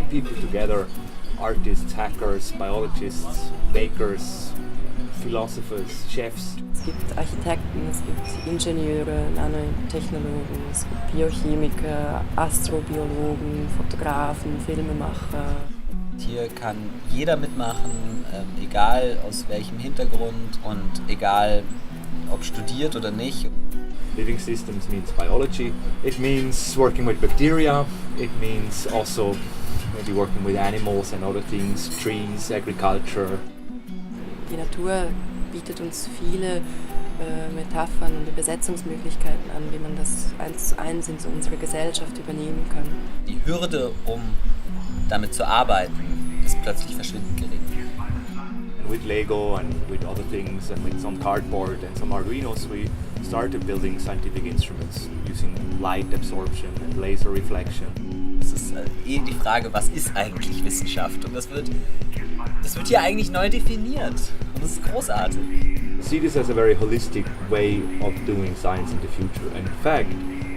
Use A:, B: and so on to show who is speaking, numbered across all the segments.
A: people together, artists, hackers, biologists, bakers, philosophers, chefs.
B: Es gibt Architekten, es gibt Ingenieure, Nanotechnologen, es gibt Biochemiker, Astrobiologen, Fotografen, Filmemacher.
C: Hier kann jeder mitmachen, egal aus welchem Hintergrund und egal ob studiert oder nicht.
A: Living systems means biology. It means working with bacteria. It means also maybe working with animals and other things, trees, agriculture.
B: Die Natur bietet uns viele Metaphern und Übersetzungsmöglichkeiten an, wie man das 1:1 in so unsere Gesellschaft übernehmen kann.
C: Die Hürde, um damit zu arbeiten, ist plötzlich verschwindend gering.
A: With Lego and with other things and with some cardboard and some Arduinos, we started building scientific instruments using light absorption and laser reflection.
C: Es ist die Frage, was ist eigentlich Wissenschaft? Und das wird hier eigentlich neu definiert. Und das ist großartig.
A: I see this as a very holistic way of doing science in the future. And in fact,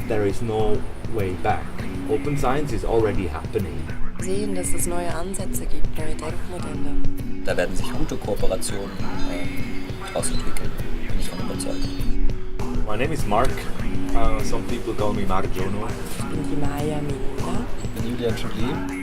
A: there is no way back. Open science is already happening.
B: Wir sehen, dass es neue Ansätze gibt, neue Denkmodelle.
C: Da werden sich gute Kooperationen daraus entwickeln, bin ich von überzeugt.
A: My name is Mark. Some people call me Mark Jono.
B: Ich bin die Maya Minda.
C: Ich bin Julian Schubli.